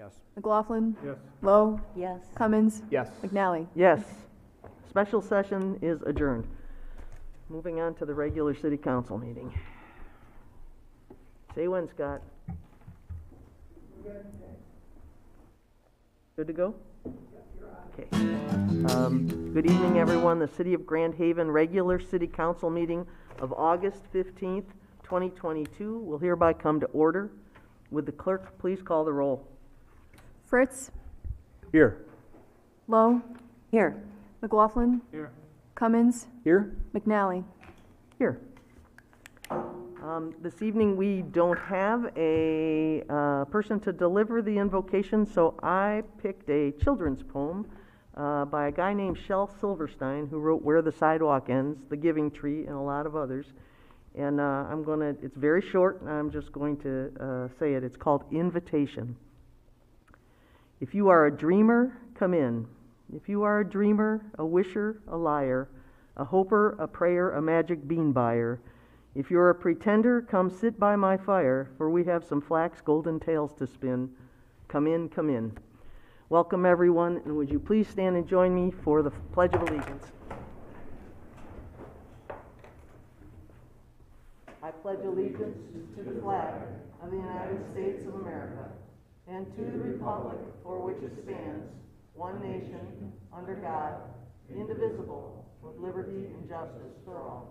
Yes. McLaughlin. Yes. Lowe. Yes. Cummins. Yes. McNally. Yes. Special session is adjourned. Moving on to the regular city council meeting. Say when, Scott. Good to go? Okay. Good evening, everyone. The City of Grand Haven regular city council meeting of August 15th, 2022 will hereby come to order. Would the clerk please call the roll? Fritz. Here. Lowe. Here. McLaughlin. Here. Cummins. Here. McNally. Here. This evening, we don't have a person to deliver the invocation, so I picked a children's poem by a guy named Shel Silverstein, who wrote Where the Sidewalk Ends, The Giving Tree, and a lot of others. And it's very short, and I'm just going to say it. It's called Invitation. If you are a dreamer, come in. If you are a dreamer, a wisher, a liar, a hoper, a prayer, a magic bean buyer, if you're a pretender, come sit by my fire, for we have some flax golden tales to spin. Come in, come in. Welcome, everyone, and would you please stand and join me for the Pledge of Allegiance. I pledge allegiance to the flag of the United States of America and to the republic for which it stands, one nation, under God, indivisible, with liberty and justice for all.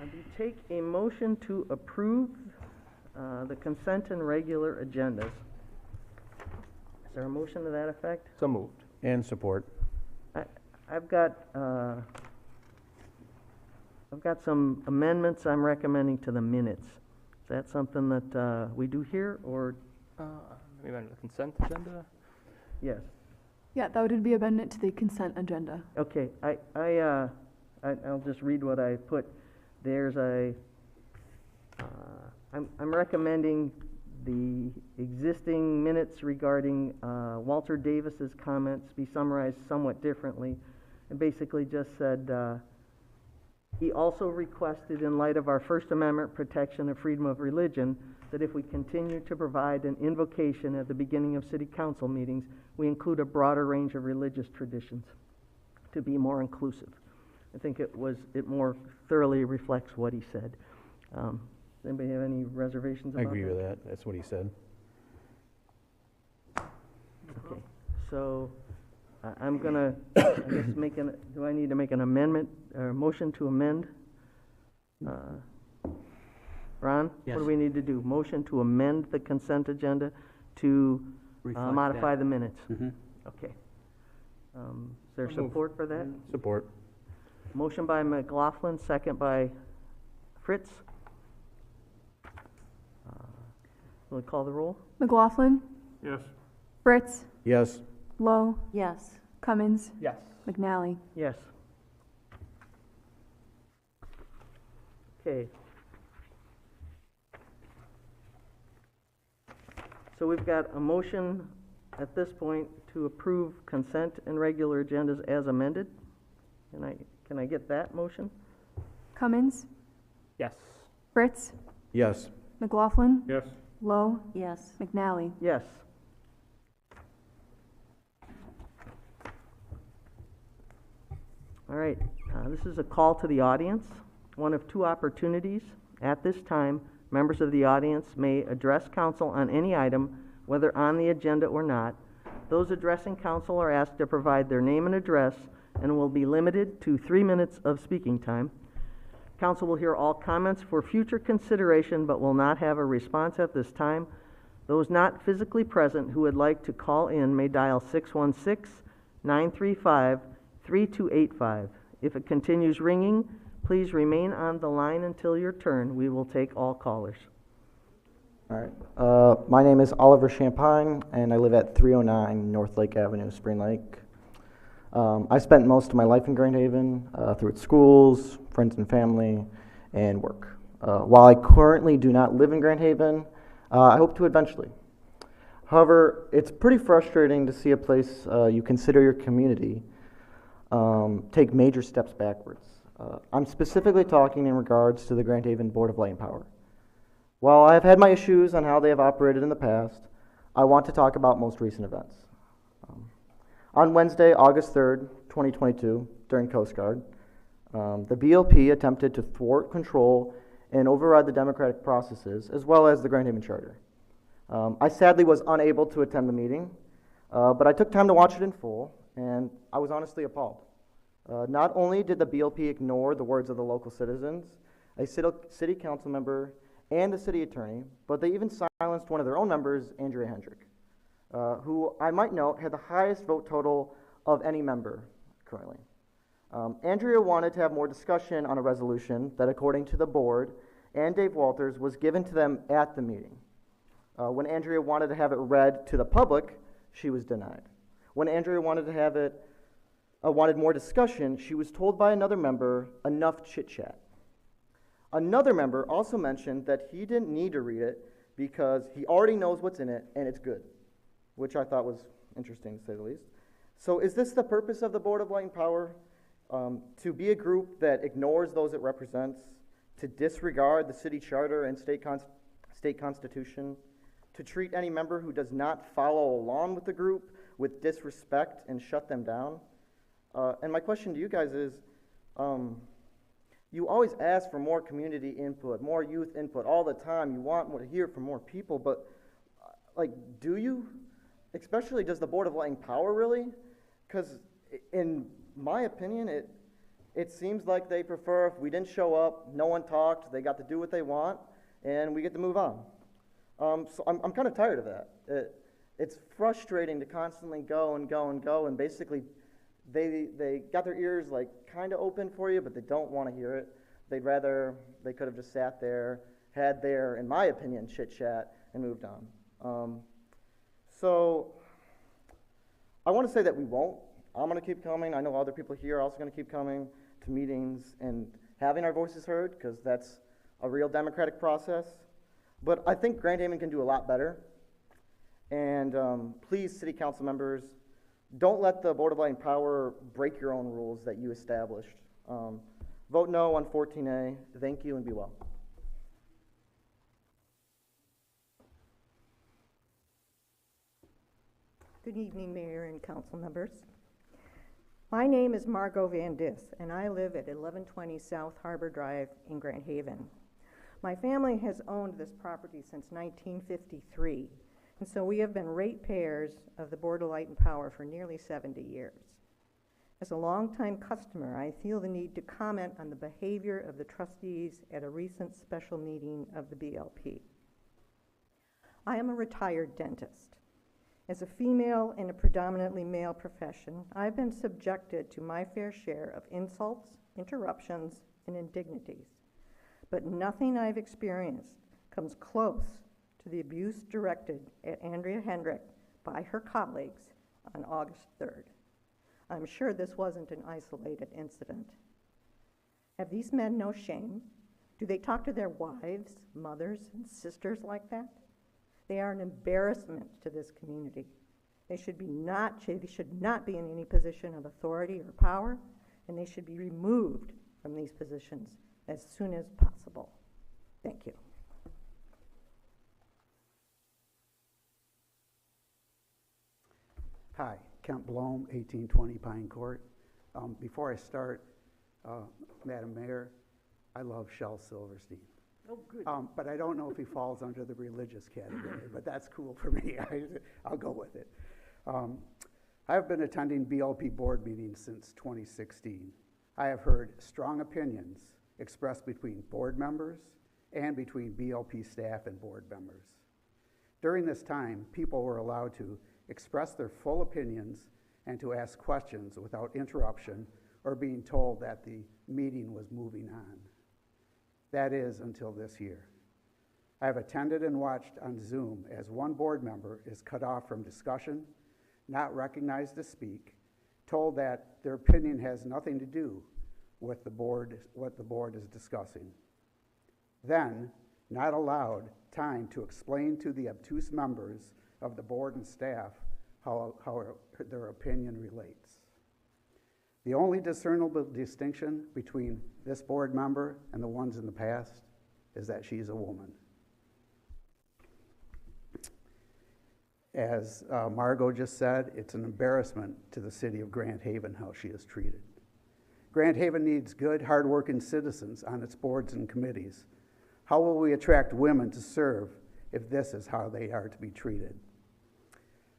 We take a motion to approve the consent and regular agendas. Is there a motion to that effect? So moved. And support. I've got some amendments I'm recommending to the minutes. Is that something that we do here, or? Maybe on the consent agenda? Yes. Yeah, that would be amendment to the consent agenda. Okay, I'll just read what I put. There's I'm recommending the existing minutes regarding Walter Davis's comments be summarized somewhat differently, and basically just said, he also requested, in light of our First Amendment protection of freedom of religion, that if we continue to provide an invocation at the beginning of city council meetings, we include a broader range of religious traditions to be more inclusive. I think it more thoroughly reflects what he said. Does anybody have any reservations about that? I agree with that. That's what he said. Okay, so I'm gonna, I guess do I need to make an amendment, or motion to amend? Ron? Yes. What do we need to do? Motion to amend the consent agenda to Reflect modify that. the minutes? Mhm. Okay. Is there So moved. support for that? Support. Motion by McLaughlin, second by Fritz. Will we call the roll? McLaughlin. Yes. Fritz. Yes. Lowe. Yes. Cummins. Yes. McNally. Yes. Okay. So we've got a motion at this point to approve consent and regular agendas as amended. Can I get that motion? Cummins. Yes. Fritz. Yes. McLaughlin. Yes. Lowe. Yes. McNally. Yes. All right, this is a call to the audience. One of two opportunities. At this time, members of the audience may address council on any item, whether on the agenda or not. Those addressing council are asked to provide their name and address and will be limited to 3 minutes of speaking time. Council will hear all comments for future consideration but will not have a response at this time. Those not physically present who would like to call in may dial 616-935-3285. If it continues ringing, please remain on the line until your turn. We will take all callers. All right. My name is Oliver Champagne, and I live at 309 North Lake Avenue, Spring Lake. I spent most of my life in Grand Haven, through its schools, friends and family, and work. While I currently do not live in Grand Haven, I hope to eventually. However, it's pretty frustrating to see a place you consider your community take major steps backwards. I'm specifically talking in regards to the Grand Haven Board of Light and Power. While I have had my issues on how they have operated in the past, I want to talk about most recent events. On Wednesday, August 3rd, 2022, during Coast Guard, the BLP attempted to thwart, control, and override the democratic processes, as well as the Grand Haven Charter. I sadly was unable to attend the meeting, but I took time to watch it in full, and I was honestly appalled. Not only did the BLP ignore the words of the local citizens, a city council member, and the city attorney, but they even silenced one of their own members, Andrea Hendrick, who I might note had the highest vote total of any member currently. Andrea wanted to have more discussion on a resolution that, according to the board and Dave Walters, was given to them at the meeting. When Andrea wanted to have it read to the public, she was denied. When Andrea wanted to have it, wanted more discussion, she was told by another member, enough chit-chat. Another member also mentioned that he didn't need to read it because he already knows what's in it and it's good, which I thought was interesting to say the least. So is this the purpose of the Board of Light and Power? To be a group that ignores those it represents, to disregard the city charter and state constitution, to treat any member who does not follow along with the group with disrespect and shut them down? And my question to you guys is, you always ask for more community input, more youth input all the time. You want to hear from more people, but do you? Especially, does the Board of Light and Power really? Because in my opinion, it seems like they prefer if we didn't show up, no one talked, they got to do what they want, and we get to move on. So I'm kind of tired of that. It's frustrating to constantly go and go and go, and basically they got their ears kind of open for you, but they don't want to hear it. They could have just sat there, had their, in my opinion, chit-chat, and moved on. So I want to say that we won't. I'm going to keep coming. I know other people here are also going to keep coming to meetings and having our voices heard, because that's a real democratic process. But I think Grand Haven can do a lot better. And please, city council members, don't let the Board of Light and Power break your own rules that you established. Vote no on 14A. Thank you and be well. Good evening, Mayor and council members. My name is Margot Van Dis, and I live at 1120 South Harbor Drive in Grand Haven. My family has owned this property since 1953, and so we have been ratepayers of the Board of Light and Power for nearly 70 years. As a longtime customer, I feel the need to comment on the behavior of the trustees at a recent special meeting of the BLP. I am a retired dentist. As a female in a predominantly male profession, I've been subjected to my fair share of insults, interruptions, and indignities. But nothing I've experienced comes close to the abuse directed at Andrea Hendrick by her colleagues on August 3rd. I'm sure this wasn't an isolated incident. Have these men no shame? Do they talk to their wives, mothers, and sisters like that? They are an embarrassment to this community. They should not be in any position of authority or power, and they should be removed from these positions as soon as possible. Thank you. Hi, Kent Blome, 1820 Pine Court. Before I start, Madam Mayor, I love Shel Silverstein. Oh, good. But I don't know if he falls under the religious category, but that's cool for me. I'll go with it. I've been attending BLP board meetings since 2016. I have heard strong opinions expressed between board members and between BLP staff and board members. During this time, people were allowed to express their full opinions and to ask questions without interruption or being told that the meeting was moving on. That is until this year. I have attended and watched on Zoom as one board member is cut off from discussion, not recognized to speak, told that their opinion has nothing to do with what the board is discussing. Then, not allowed time to explain to the obtuse members of the board and staff how their opinion relates. The only discernible distinction between this board member and the ones in the past is that she's a woman. As Margot just said, it's an embarrassment to the city of Grand Haven how she is treated. Grand Haven needs good, hardworking citizens on its boards and committees. How will we attract women to serve if this is how they are to be treated?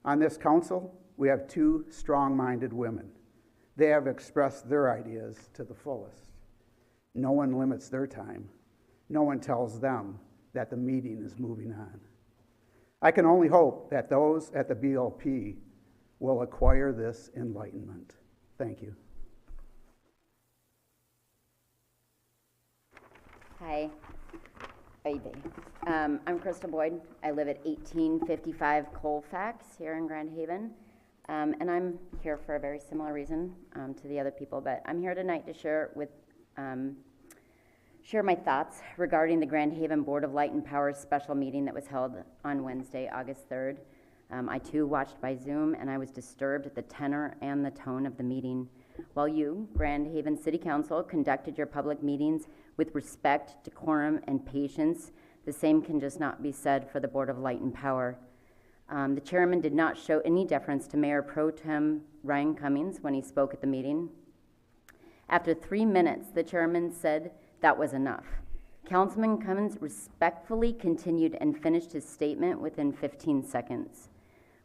On this council, we have two strong-minded women. They have expressed their ideas to the fullest. No one limits their time. No one tells them that the meeting is moving on. I can only hope that those at the BLP will acquire this enlightenment. Thank you. Hi. Baby. I'm Krista Boyd. I live at 1855 Colfax here in Grand Haven. And I'm here for a very similar reason to the other people, but I'm here tonight to share my thoughts regarding the Grand Haven Board of Light and Power special meeting that was held on Wednesday, August 3rd. I too watched by Zoom, and I was disturbed at the tenor and the tone of the meeting. While you, Grand Haven City Council, conducted your public meetings with respect, decorum, and patience, the same can just not be said for the Board of Light and Power. The chairman did not show any deference to Mayor Pro Tem Ryan Cummings when he spoke at the meeting. After 3 minutes, the chairman said that was enough. Councilman Cummings respectfully continued and finished his statement within 15 seconds.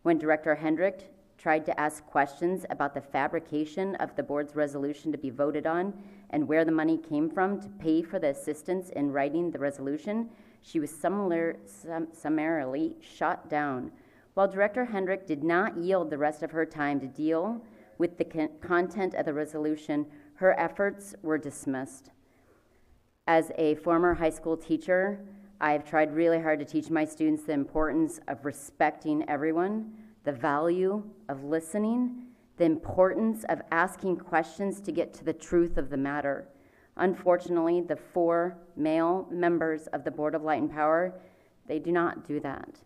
When Director Hendrick tried to ask questions about the fabrication of the board's resolution to be voted on and where the money came from to pay for the assistance in writing the resolution, she was summarily shot down. While Director Hendrick did not yield the rest of her time to deal with the content of the resolution, her efforts were dismissed. As a former high school teacher, I've tried really hard to teach my students the importance of respecting everyone, the value of listening, the importance of asking questions to get to the truth of the matter. Unfortunately, the 4 male members of the Board of Light and Power, they do not do that.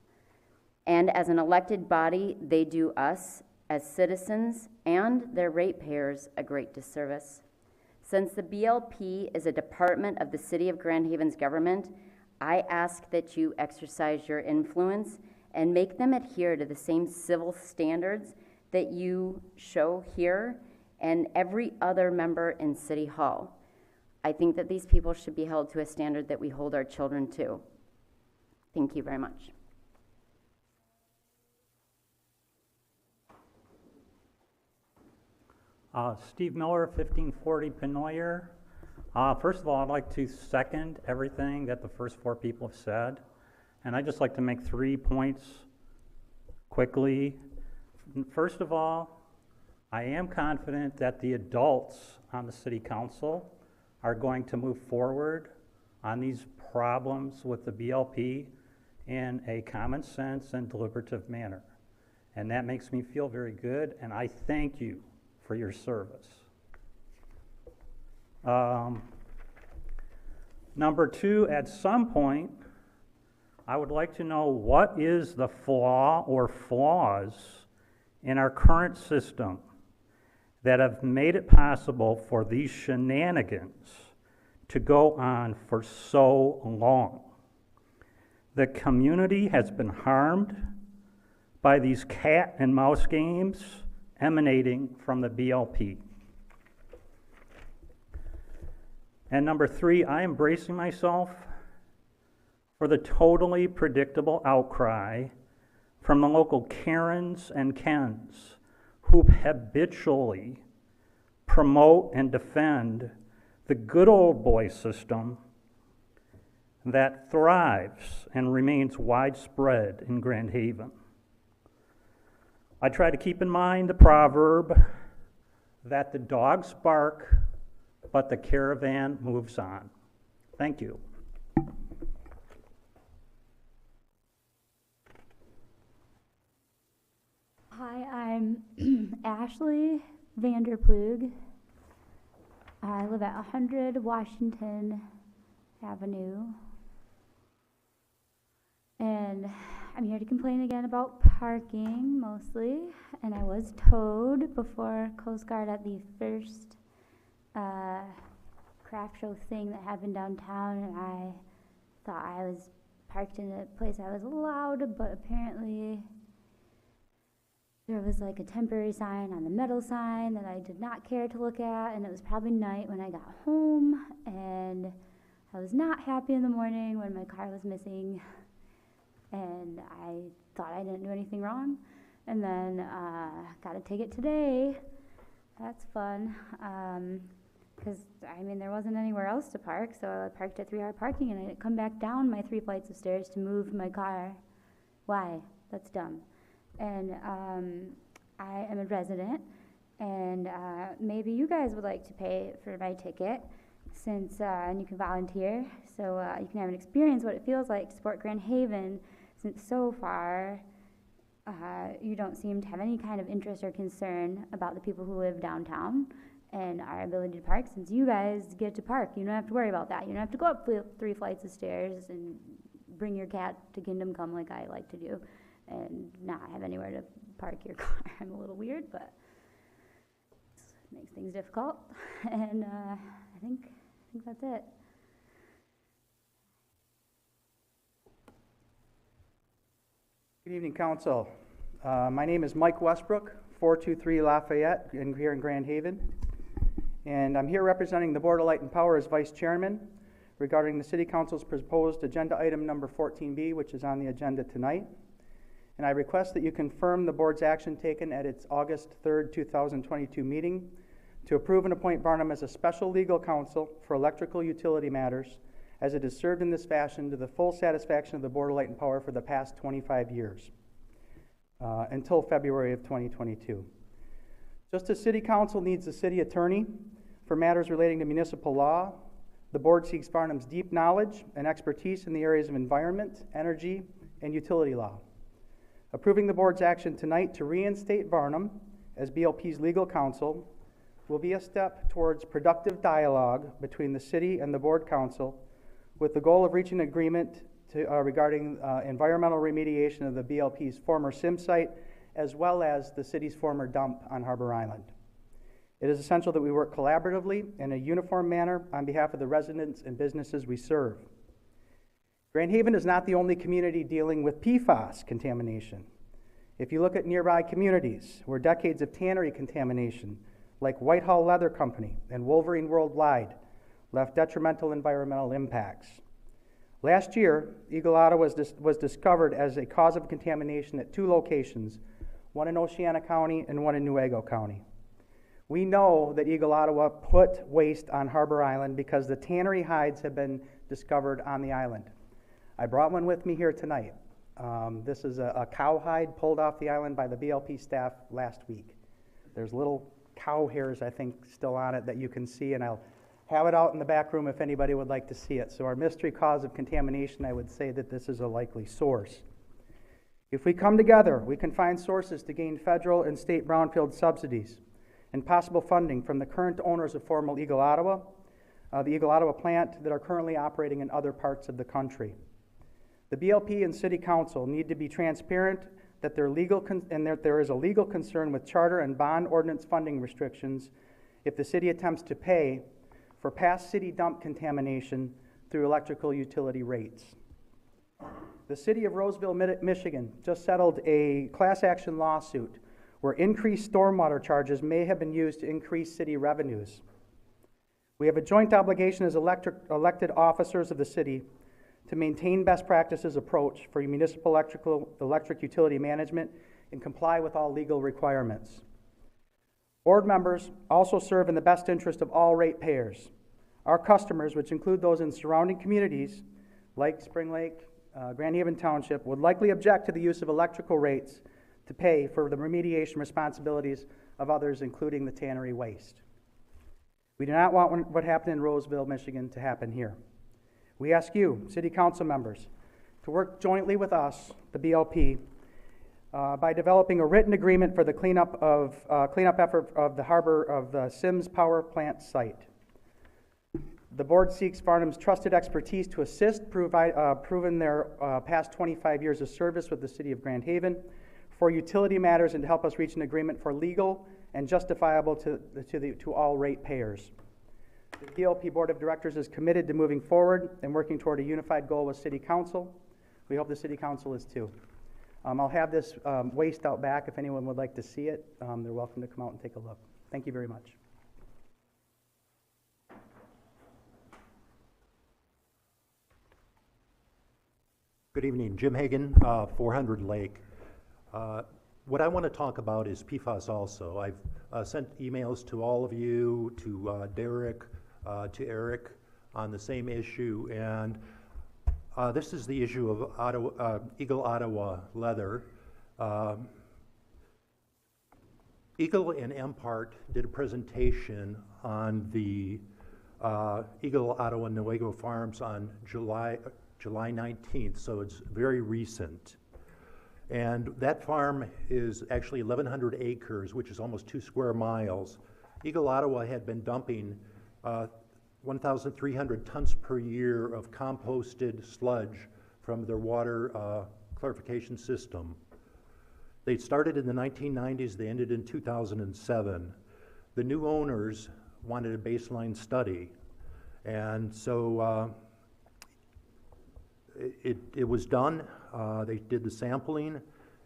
And as an elected body, they do us, as citizens and their ratepayers, a great disservice. Since the BLP is a department of the City of Grand Haven's government, I ask that you exercise your influence and make them adhere to the same civil standards that you show here and every other member in City Hall. I think that these people should be held to a standard that we hold our children to. Thank you very much. Steve Miller, 1540 Penoyer. First of all, I'd like to second everything that the first 4 people have said. And I'd just like to make 3 points quickly. First of all, I am confident that the adults on the City Council are going to move forward on these problems with the BLP in a common sense and deliberative manner. And that makes me feel very good, and I thank you for your service. Number 2, at some point, I would like to know what is the flaw or flaws in our current system that have made it possible for these shenanigans to go on for so long. The community has been harmed by these cat and mouse games emanating from the BLP. And number 3, I am bracing myself for the totally predictable outcry from the local Karens and Kens who habitually promote and defend the good old boy system that thrives and remains widespread in Grand Haven. I try to keep in mind the proverb that the dogs bark, but the caravan moves on. Thank you. Hi, I'm Ashley Vanderplug. I live at 100 Washington Avenue. And I'm here to complain again about parking mostly, and I was towed before Coast Guard at the first craft show thing that happened downtown, and I thought I was parked in a place I was allowed, but apparently there was like a temporary sign on the metal sign that I did not care to look at, and it was probably night when I got home, and I was not happy in the morning when my car was missing, and I thought I didn't do anything wrong, and then got a ticket today. That's fun, because I mean there wasn't anywhere else to park, so I parked at 3-hour parking, and I didn't come back down my 3 flights of stairs to move my car. Why? That's dumb. And I am a resident, and maybe you guys would like to pay for my ticket, since and you can volunteer, so you can have an experience what it feels like to support Grand Haven, since so far you don't seem to have any kind of interest or concern about the people who live downtown and our ability to park, since you guys get to park. You don't have to worry about that. You don't have to go up 3 flights of stairs and bring your cat to Kingdom Come like I like to do, and not have anywhere to park your car. I'm a little weird, but it makes things difficult, and I think that's it. Good evening, Council. My name is Mike Westbrook, 423 Lafayette, here in Grand Haven, and I'm here representing the Board of Light and Power as Vice Chairman regarding the City Council's proposed agenda item number 14B, which is on the agenda tonight. And I request that you confirm the Board's action taken at its August 3rd, 2022 meeting to approve and appoint Barnum as a special legal counsel for electrical utility matters, as it has served in this fashion to the full satisfaction of the Board of Light and Power for the past 25 years, until February of 2022. Just as City Council needs a city attorney for matters relating to municipal law, the Board seeks Barnum's deep knowledge and expertise in the areas of environment, energy, and utility law. Approving the Board's action tonight to reinstate Barnum as BLP's legal counsel will be a step towards productive dialogue between the City and the Board Council, with the goal of reaching agreement regarding environmental remediation of the BLP's former SIM site, as well as the City's former dump on Harbor Island. It is essential that we work collaboratively in a uniform manner on behalf of the residents and businesses we serve. Grand Haven is not the only community dealing with PFAS contamination. If you look at nearby communities where decades of tannery contamination, like Whitehall Leather Company and Wolverine Worldwide, left detrimental environmental impacts. Last year, Eagle Ottawa was discovered as a cause of contamination at 2 locations, one in Oceana County and one in Newaygo County. We know that Eagle Ottawa put waste on Harbor Island because the tannery hides have been discovered on the island. I brought one with me here tonight. This is a cow hide pulled off the island by the BLP staff last week. There's little cow hairs, I think, still on it that you can see, and I'll have it out in the back room if anybody would like to see it. So our mystery cause of contamination, I would say that this is a likely source. If we come together, we can find sources to gain federal and state brownfield subsidies and possible funding from the current owners of former Eagle Ottawa, the Eagle Ottawa plant that are currently operating in other parts of the country. The BLP and City Council need to be transparent that there is a legal concern with charter and bond ordinance funding restrictions if the city attempts to pay for past city dump contamination through electrical utility rates. The City of Roseville, Michigan just settled a class action lawsuit where increased stormwater charges may have been used to increase city revenues. We have a joint obligation as elected officers of the city to maintain best practices approach for municipal electric utility management and comply with all legal requirements. Board members also serve in the best interest of all ratepayers. Our customers, which include those in surrounding communities like Spring Lake, Grand Haven Township, would likely object to the use of electrical rates to pay for the remediation responsibilities of others, including the tannery waste. We do not want what happened in Roseville, Michigan to happen here. We ask you, City Council members, to work jointly with us, the BLP, by developing a written agreement for the cleanup effort of the Harbor of the Sims Power Plant site. The board seeks Farnham's trusted expertise to assist, proven their past 25 years of service with the city of Grand Haven for utility matters and to help us reach an agreement for legal and justifiable to all ratepayers. The DLP Board of Directors is committed to moving forward and working toward a unified goal with City Council. We hope the City Council is too. I'll have this waste out back if anyone would like to see it. They're welcome to come out and take a look. Thank you very much. Good evening, Jim Hagan, 400 Lake. What I want to talk about is PFAS also. I've sent emails to all of you, to Derek, to Eric on the same issue, and this is the issue of Eagle Ottawa leather. Eagle and Empart did a presentation on the Eagle Ottawa Newaygo Farms on July 19th, so it's very recent. And that farm is actually 1,100 acres, which is almost 2 square miles. Eagle Ottawa had been dumping 1,300 tons per year of composted sludge from their water clarification system. They started in the 1990s, they ended in 2007. The new owners wanted a baseline study, and so it was done. They did the sampling,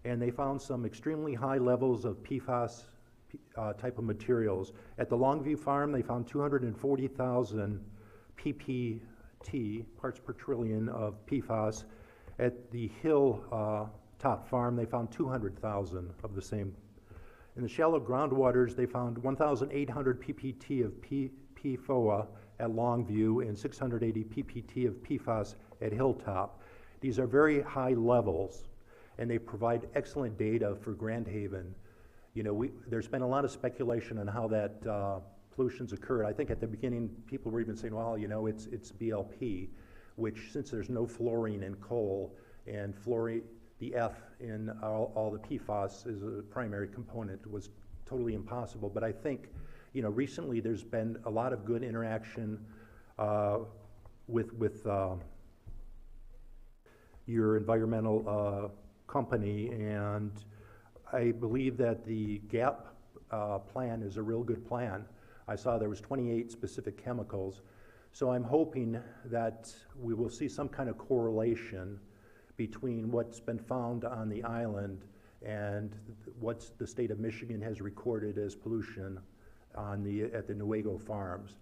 and they found some extremely high levels of PFAS type of materials. At the Longview farm, they found 240,000 PPT, parts per trillion, of PFAS. At the Hilltop farm, they found 200,000 of the same. In the shallow groundwaters, they found 1,800 PPT of PFOA at Longview and 680 PPT of PFAS at Hilltop. These are very high levels, and they provide excellent data for Grand Haven. You know, there's been a lot of speculation on how that pollution's occurred. I think at the beginning, people were even saying, well, you know, it's BLP, which, since there's no fluorine in coal, and fluorine, the F in all the PFAS is a primary component, was totally impossible. But I think, you know, recently there's been a lot of good interaction with your environmental company, and I believe that the GAP plan is a real good plan. I saw there was 28 specific chemicals, so I'm hoping that we will see some kind of correlation between what's been found on the island and what the state of Michigan has recorded as pollution at the Newaygo farms.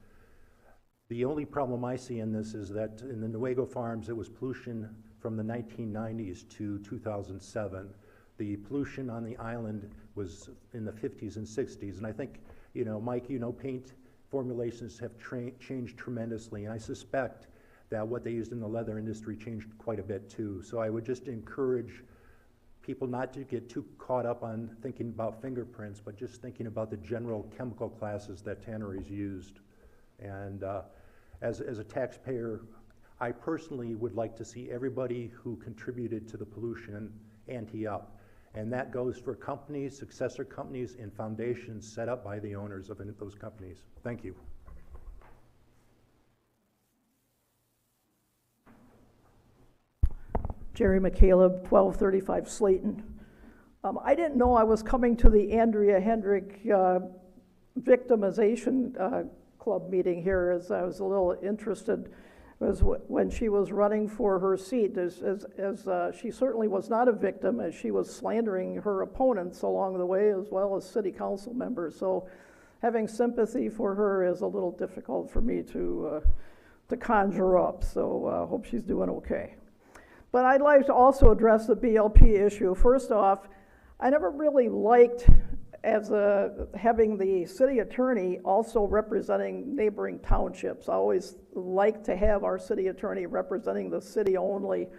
The only problem I see in this is that in the Newaygo farms, it was pollution from the 1990s to 2007. The pollution on the island was in the 50s and 60s, and I think, you know, Mike, you know, paint formulations have changed tremendously, and I suspect that what they used in the leather industry changed quite a bit too. So I would just encourage people not to get too caught up on thinking about fingerprints, but just thinking about the general chemical classes that tanneries used. And as a taxpayer, I personally would like to see everybody who contributed to the pollution ante up. And that goes for companies, successor companies, and foundations set up by the owners of those companies. Thank you. Jerry McCaleb, 1235 Slayton. I didn't know I was coming to the Andrea Hendrick victimization club meeting here, as I was a little interested. Was when she was running for her seat, as she certainly was not a victim, as she was slandering her opponents along the way, as well as city council members. So having sympathy for her is a little difficult for me to conjure up, so hope she's doing okay. But I'd like to also address the BLP issue. First off, I never really liked having the city attorney also representing neighboring townships. I always like to have our city attorney representing the city only.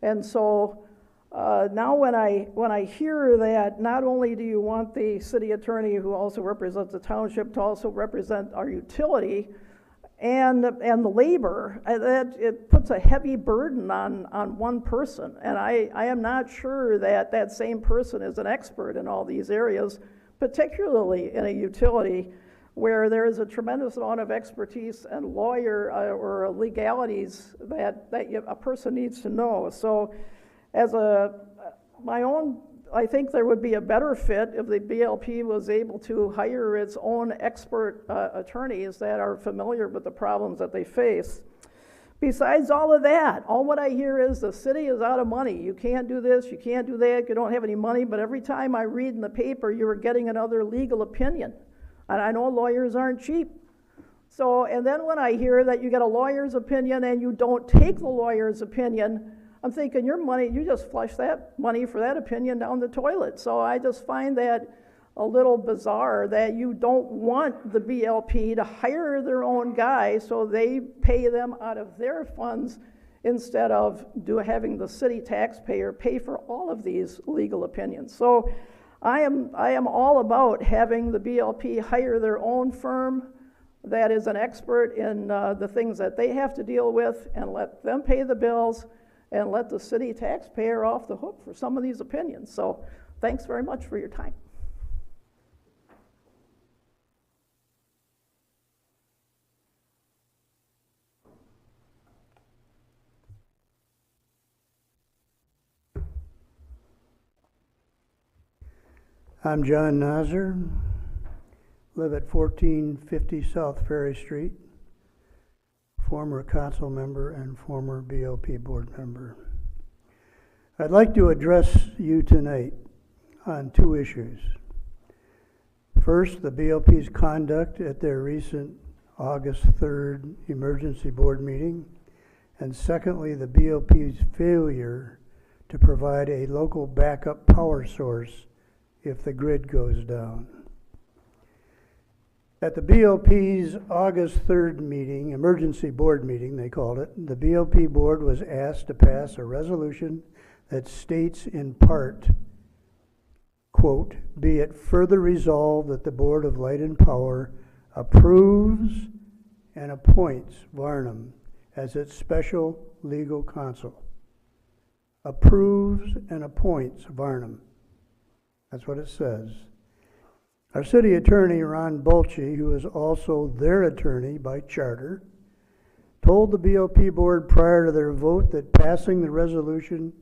And so now when I hear that not only do you want the city attorney who also represents the township to also represent our utility and the labor, it puts a heavy burden on one person. And I am not sure that same person is an expert in all these areas, particularly in a utility where there is a tremendous amount of expertise and lawyer or legalities that a person needs to know. So I think there would be a better fit if the BLP was able to hire its own expert attorneys that are familiar with the problems that they face. Besides all of that, all what I hear is the city is out of money. You can't do this, you can't do that, you don't have any money, but every time I read in the paper, you're getting another legal opinion. And I know lawyers aren't cheap. So, and then when I hear that you get a lawyer's opinion and you don't take the lawyer's opinion, I'm thinking your money, you just flush that money for that opinion down the toilet. So I just find that a little bizarre that you don't want the BLP to hire their own guy so they pay them out of their funds instead of having the city taxpayer pay for all of these legal opinions. So I am all about having the BLP hire their own firm that is an expert in the things that they have to deal with and let them pay the bills and let the city taxpayer off the hook for some of these opinions. So thanks very much for your time. I'm John Nazar, live at 1450 South Ferry Street, former council member and former BLP board member. I'd like to address you tonight on two issues. First, the BLP's conduct at their recent August 3rd emergency board meeting, and secondly, the BLP's failure to provide a local backup power source if the grid goes down. At the BLP's August 3rd meeting, emergency board meeting they called it, the BLP board was asked to pass a resolution that states in part, quote, "Be it further resolved that the Board of Light and Power approves and appoints Varnum as its special legal counsel." Approves and appoints Varnum. That's what it says. Our city attorney, Ron Bolche, who is also their attorney by charter, told the BLP board prior to their vote that passing the resolution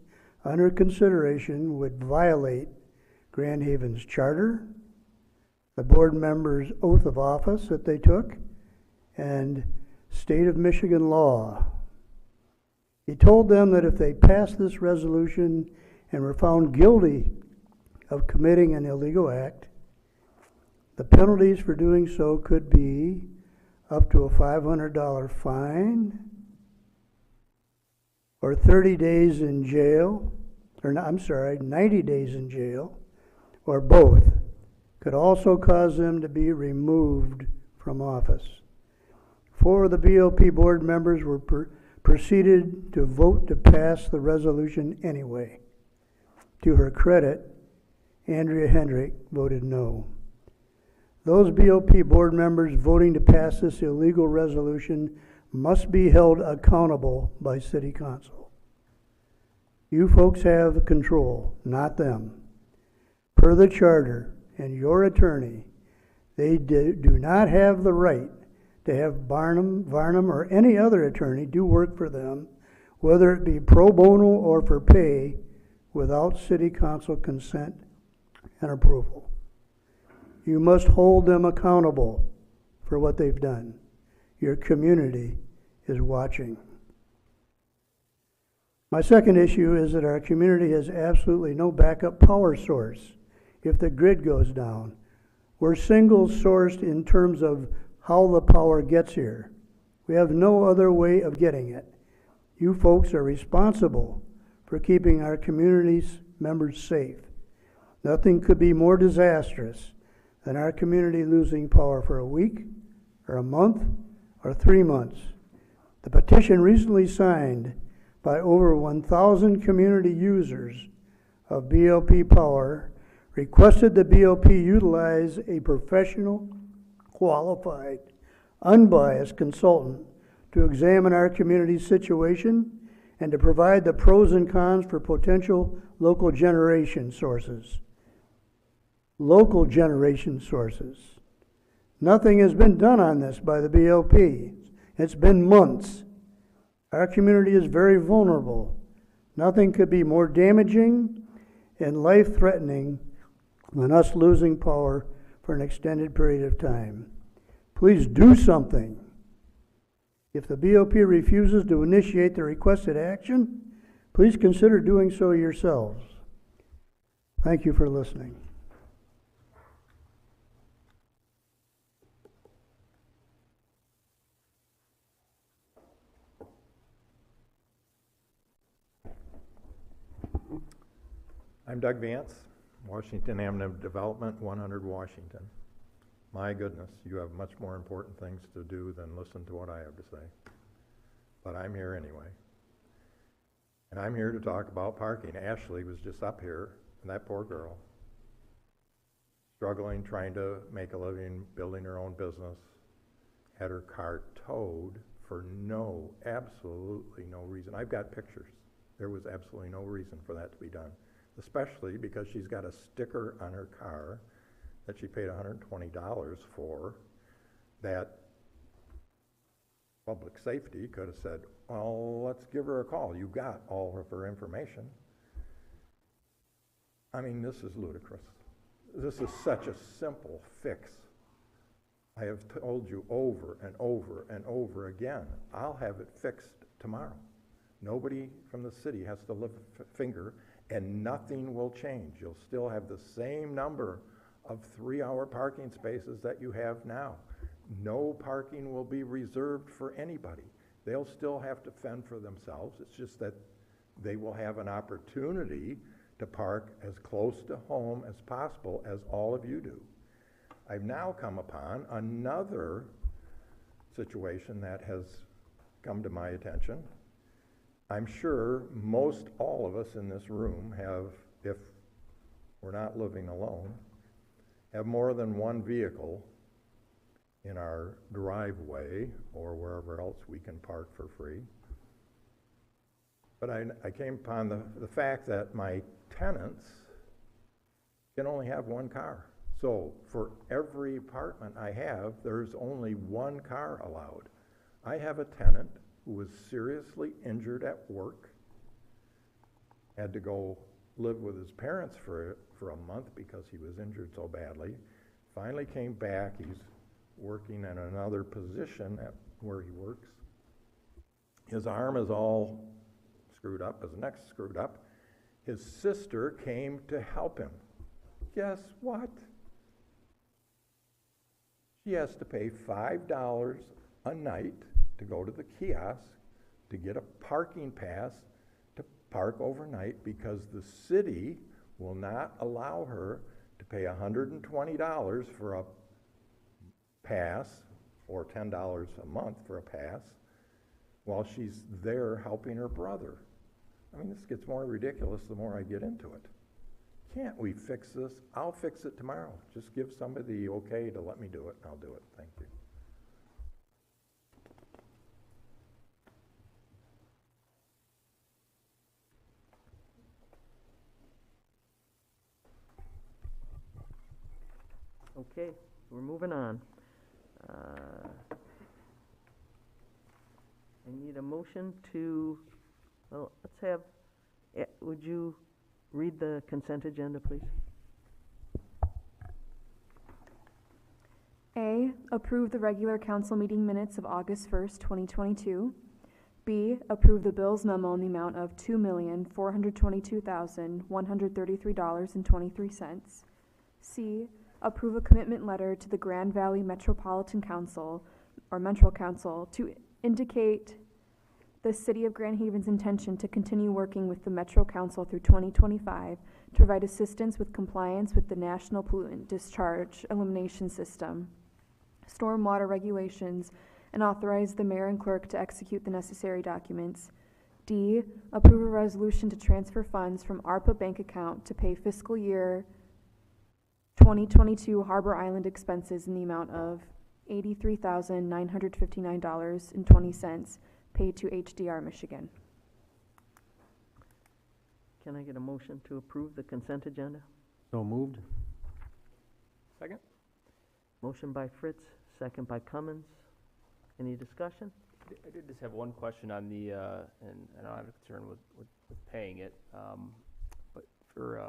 under consideration would violate Grand Haven's charter, the board members' oath of office that they took, and state of Michigan law. He told them that if they passed this resolution and were found guilty of committing an illegal act, the penalties for doing so could be up to a $500 fine, or 30 days in jail, or 90 days in jail, or both. Could also cause them to be removed from office. 4 of the BLP board members were proceeded to vote to pass the resolution anyway. To her credit, Andrea Hendrick voted no. Those BLP board members voting to pass this illegal resolution must be held accountable by City Council. You folks have control, not them. Per the charter and your attorney, they do not have the right to have Varnum or any other attorney do work for them, whether it be pro bono or for pay, without City Council consent and approval. You must hold them accountable for what they've done. Your community is watching. My second issue is that our community has absolutely no backup power source if the grid goes down. We're single sourced in terms of how the power gets here. We have no other way of getting it. You folks are responsible for keeping our community's members safe. Nothing could be more disastrous than our community losing power for a week, or a month, or 3 months. The petition recently signed by over 1,000 community users of BLP Power requested the BLP utilize a professional, qualified, unbiased consultant to examine our community's situation and to provide the pros and cons for potential local generation sources. Local generation sources, Nothing has been done on this by the BLP. It's been months. Our community is very vulnerable. Nothing could be more damaging and life-threatening than us losing power for an extended period of time. Please do something. If the BOP refuses to initiate the requested action, please consider doing so yourselves. Thank you for listening. I'm Doug Vance, Washington Avenue Development, 100 Washington. My goodness, you have much more important things to do than listen to what I have to say. But I'm here anyway. And I'm here to talk about parking. Ashley was just up here, and that poor girl, struggling, trying to make a living, building her own business, had her car towed for absolutely no reason. I've got pictures. There was absolutely no reason for that to be done, especially because she's got a sticker on her car that she paid $120 for, that public safety could have said, well, let's give her a call. You got all of her information. I mean, this is ludicrous. This is such a simple fix. I have told you over and over and over again, I'll have it fixed tomorrow. Nobody from the city has to lift a finger, and nothing will change. You'll still have the same number of 3-hour parking spaces that you have now. No parking will be reserved for anybody. They'll still have to fend for themselves. It's just that they will have an opportunity to park as close to home as possible, as all of you do. I've now come upon another situation that has come to my attention. I'm sure most all of us in this room have, if we're not living alone, have more than one vehicle in our driveway or wherever else we can park for free. But I came upon the fact that my tenants can only have one car. So for every apartment I have, there's only one car allowed. I have a tenant who was seriously injured at work, had to go live with his parents for a month because he was injured so badly. Finally came back. He's working in another position at where he works. His arm is all screwed up, his neck's screwed up. His sister came to help him. Guess what? She has to pay $5 a night to go to the kiosk to get a parking pass to park overnight, because the city will not allow her to pay $120 for a pass, or $10 a month for a pass, while she's there helping her brother. I mean, this gets more ridiculous the more I get into it. Can't we fix this? I'll fix it tomorrow. Just give somebody the okay to let me do it, and I'll do it. Thank you. Okay, we're moving on. I need a motion to, well, let's have, would you read the consent agenda, please? A, approve the regular council meeting minutes of August 1st, 2022. B, approve the bills memo in the amount of $2,422,133.23. C, approve a commitment letter to the Grand Valley Metropolitan Council, or Metro Council, to indicate the City of Grand Haven's intention to continue working with the Metro Council through 2025 to provide assistance with compliance with the National Pollutant Discharge Elimination System, stormwater regulations, and authorize the mayor and clerk to execute the necessary documents. D, approve a resolution to transfer funds from ARPA bank account to pay fiscal year 2022 Harbor Island expenses in the amount of $83,959.20 paid to HDR Michigan. Can I get a motion to approve the consent agenda? So moved. Second? Motion by Fritz, second by Cummins. Any discussion? I did just have one question on the, and I don't have a concern with paying it, but for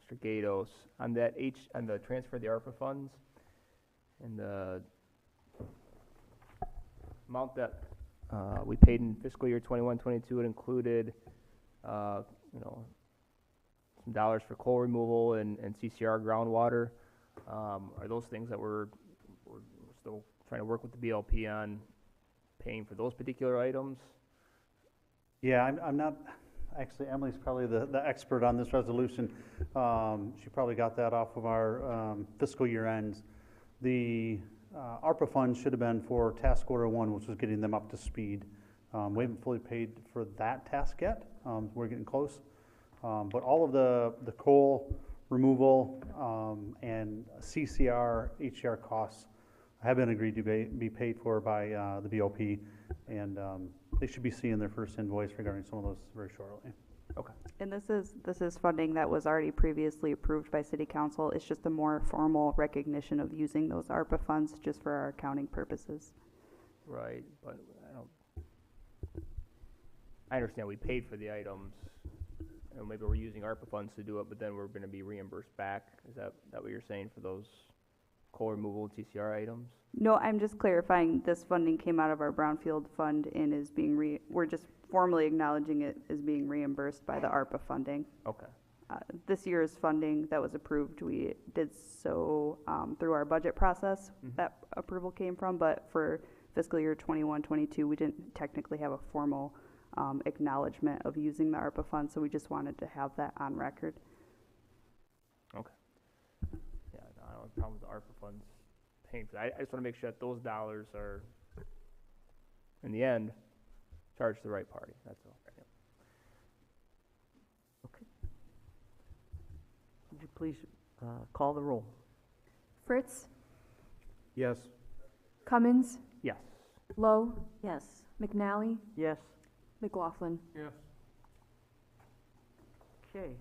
Mr. Gatos, on that on the transfer of the ARPA funds, and the amount that we paid in fiscal year 21-22, it included, some dollars for coal removal and CCR groundwater. Are those things that we're still trying to work with the BLP on paying for those particular items? Yeah, I'm not, actually, Emily's probably the expert on this resolution. She probably got that off of our fiscal year ends. The ARPA funds should have been for task order 1, which was getting them up to speed. We haven't fully paid for that task yet. We're getting close. But all of the coal removal and CCR, HCR costs have been agreed to be paid for by the BOP, and they should be seeing their first invoice regarding some of those very shortly. Okay. And this is funding that was already previously approved by City Council. It's just a more formal recognition of using those ARPA funds just for our accounting purposes. Right, but I understand we paid for the items, and maybe we're using ARPA funds to do it, but then we're going to be reimbursed back. Is that what you're saying for those coal removal and TCR items? No, I'm just clarifying this funding came out of our Brownfield fund and is being we're just formally acknowledging it as being reimbursed by the ARPA funding. Okay. This year's funding that was approved, we did so through our budget process. That approval came from, but for fiscal year 21-22, we didn't technically have a formal acknowledgement of using the ARPA funds, so we just wanted to have that on record. Okay. Yeah, no, I don't have a problem with the ARPA funds paying for that. I just want to make sure that those dollars are, in the end, charged to the right party. That's all. Yep. Okay. Would you please call the roll? Fritz? Yes. Cummins? Yes. Lowe? Yes. McNally? Yes. McLaughlin? Yes. Okay.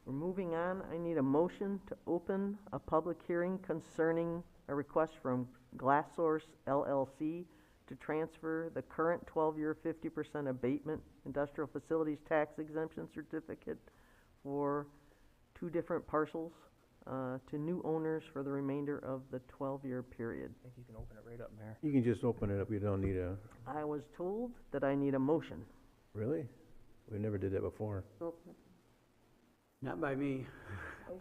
We're moving on. I need a motion to open a public hearing concerning a request from GlassSource LLC to transfer the current 12-year 50% abatement industrial facilities tax exemption certificate for 2 different parcels to new owners for the remainder of the 12-year period. I think you can open it right up, Mayor. You can just open it up. You don't need a, I was told that I need a motion. really? We never did that before. Not by me.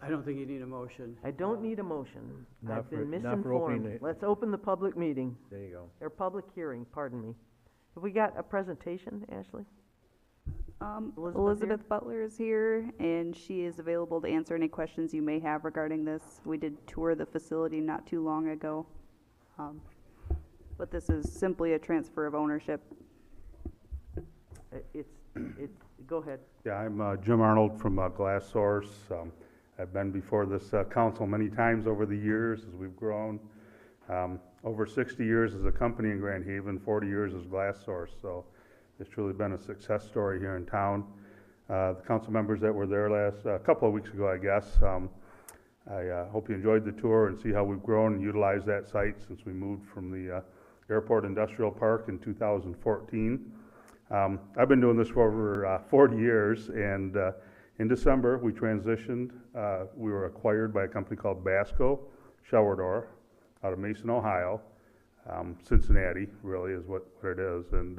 I don't think you need a motion. I don't need a motion. Not I've been not for opening misinformed. it. Let's open the public meeting, There you go. or public hearing, pardon me. Have we got a presentation, Ashley? Elizabeth Butler is here, and she is available to answer any questions you may have regarding this. We did tour the facility not too long ago, but this is simply a transfer of ownership. Go ahead. Yeah, I'm Jim Arnold from GlassSource. I've been before this council many times over the years as we've grown. Over 60 years as a company in Grand Haven, 40 years as GlassSource. So it's truly been a success story here in town. The council members that were there a couple of weeks ago, I guess, I hope you enjoyed the tour and see how we've grown and utilized that site since we moved from the Airport Industrial Park in 2014. I've been doing this for over 40 years, and in December we transitioned. We were acquired by a company called Basco Shower Door out of Mason, Ohio. Cincinnati really is what it is, and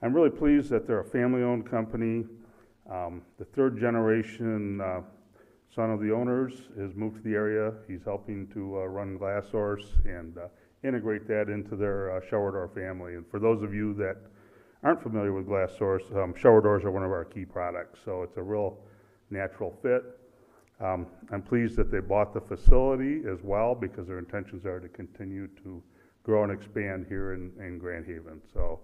I'm really pleased that they're a family-owned company. The 3rd generation son of the owners has moved to the area. He's helping to run GlassSource and integrate that into their shower door family. And for those of you that aren't familiar with GlassSource, shower doors are one of our key products, so it's a real natural fit. I'm pleased that they bought the facility as well, because their intentions are to continue to grow and expand here in Grand Haven. So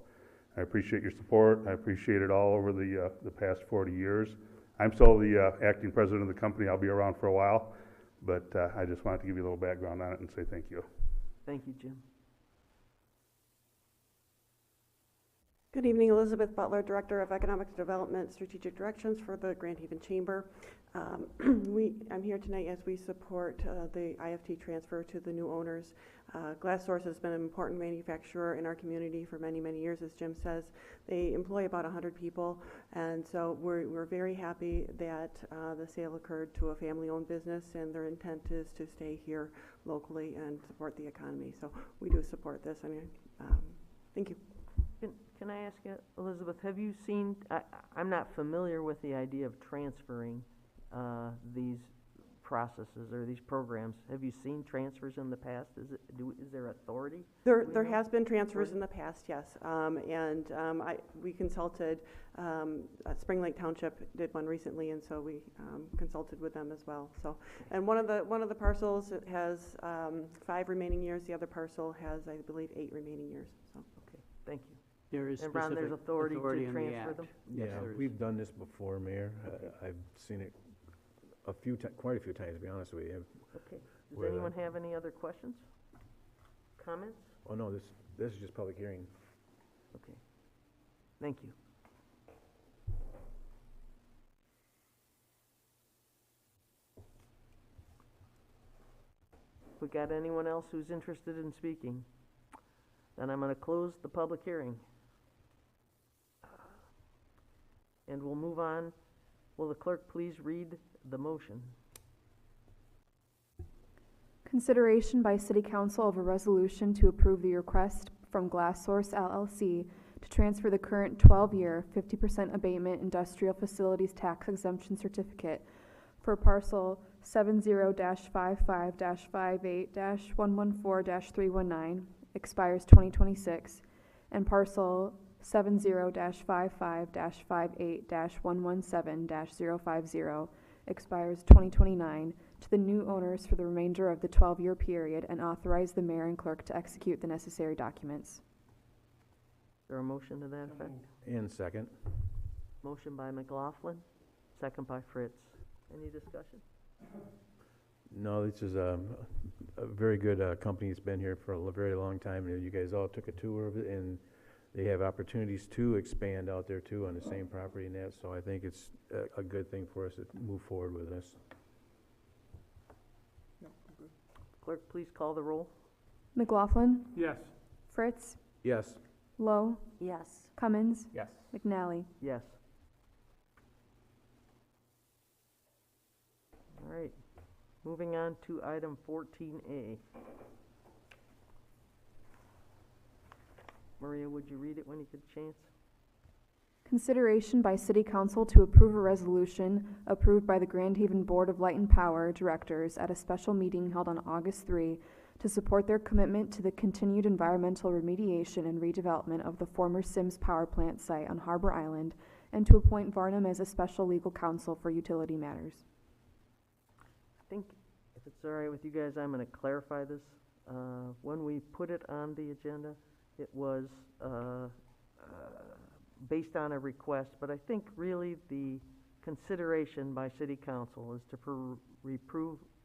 I appreciate your support. I appreciate it all over the past 40 years. I'm still the acting president of the company. I'll be around for a while, but I just wanted to give you a little background on it and say thank you. Thank you, Jim. Good evening, Elizabeth Butler, Director of Economic Development Strategic Directions for the Grand Haven Chamber. I'm here tonight as we support the IFT transfer to the new owners. GlassSource has been an important manufacturer in our community for many, many years, as Jim says. They employ about 100 people, and so we're very happy that the sale occurred to a family-owned business, and their intent is to stay here locally and support the economy. So we do support this. I mean, thank you. Can I ask you, Elizabeth, have you seen, I'm not familiar with the idea of transferring these processes or these programs. Have you seen transfers in the past? Is there authority? There has been transfers in the past, yes. We consulted, Spring Lake Township did one recently, and so we consulted with them as well. So, and one of the parcels has 5 remaining years. The other parcel has, I believe, 8 remaining years. So. Okay, thank you. There is and Ron, there's authority to in the transfer act. them? Yeah, Yes, there is. we've done this before, Mayor. I've seen it quite a few times, to be honest with you. Okay. Does Where anyone have any other questions? Comments? Oh, no, this is just public hearing. Okay. Thank you. We got anyone else who's interested in speaking? Then I'm going to close the public hearing. And we'll move on. Will the clerk please read the motion? Consideration by City Council of a resolution to approve the request from GlassSource LLC to transfer the current 12-year 50% abatement industrial facilities tax exemption certificate for parcel 70-55-58-114-319, expires 2026, and parcel 70-55-58-117-050, expires 2029, to the new owners for the remainder of the 12-year period, and authorize the mayor and clerk to execute the necessary documents. Is there a motion to that effect? And second. Motion by McLaughlin, second by Fritz. Any discussion? No, this is a very good company. It's been here for a very long time. You guys all took a tour of it, and they have opportunities to expand out there too on the same property and that. So I think it's a good thing for us to move forward with this. Clerk, please call the roll. McLaughlin? Yes. Fritz? Yes. Lowe? Yes. Cummins? Yes. McNally? Yes. All right. Moving on to item 14A. Maria, would you read it when you get a chance? Consideration by City Council to approve a resolution approved by the Grand Haven Board of Light and Power Directors at a special meeting held on August 3 to support their commitment to the continued environmental remediation and redevelopment of the former Sims Power Plant site on Harbor Island, and to appoint Varnum as a special legal counsel for utility matters. I think if it's all right with you guys, I'm going to clarify this. When we put it on the agenda, it was based on a request, but I think really the consideration by City Council is to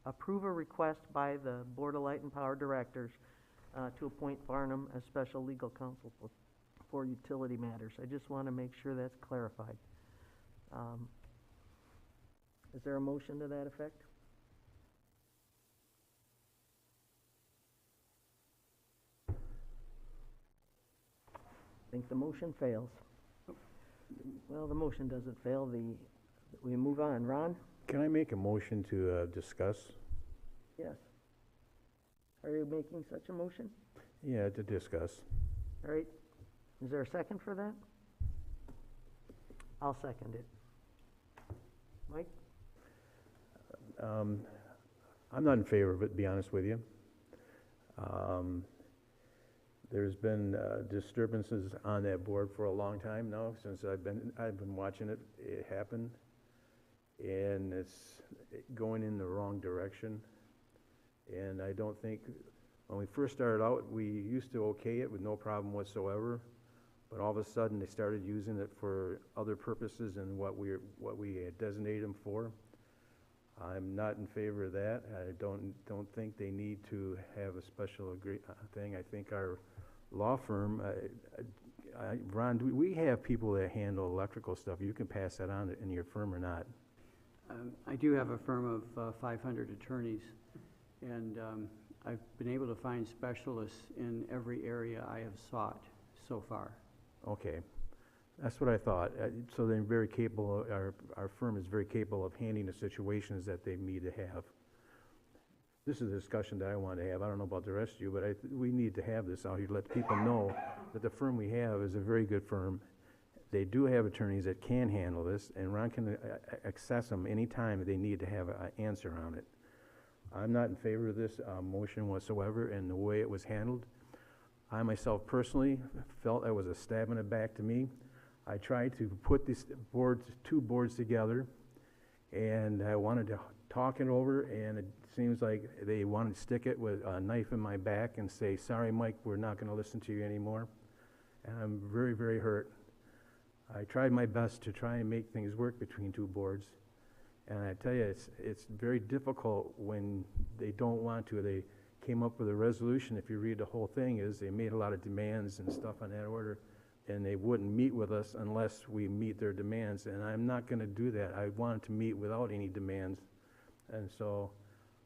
approve a request by the Board of Light and Power Directors to appoint Varnum as special legal counsel for utility matters. I just want to make sure that's clarified. Is there a motion to that effect? I think the motion fails. Well, the motion doesn't fail. We move on. Ron? Can I make a motion to discuss? Yes. Are you making such a motion? Yeah, to discuss. All right. Is there a second for that? I'll second it. Mike? I'm not in favor of it, to be honest with you. There's been disturbances on that board for a long time now, since I've been watching it happen, and it's going in the wrong direction. And I don't think, when we first started out, we used to okay it with no problem whatsoever, but all of a sudden they started using it for other purposes than what we had designated them for. I'm not in favor of that. I don't think they need to have a special thing. I think our law firm, Ron, do we have people that handle electrical stuff? You can pass that on in your firm or not? I do have a firm of 500 attorneys, and I've been able to find specialists in every area I have sought so far. Okay, that's what I thought. So they're very capable, our firm is very capable of handling the situations that they need to have. This is a discussion that I want to have. I don't know about the rest of you, but we need to have this out here, let people know that the firm we have is a very good firm. They do have attorneys that can handle this, and Ron can access them anytime they need to have an answer on it. I'm not in favor of this motion whatsoever, and the way it was handled. I myself personally felt that was a stab in the back to me. I tried to put these two boards together, and I wanted to talk it over, and it seems like they wanted to stick it with a knife in my back and say, sorry, Mike, we're not going to listen to you anymore. And I'm very, very hurt. I tried my best to try and make things work between two boards. And I tell you, it's very difficult when they don't want to. They came up with a resolution, if you read the whole thing, is they made a lot of demands and stuff on that order, and they wouldn't meet with us unless we meet their demands. And I'm not going to do that. I wanted to meet without any demands. And so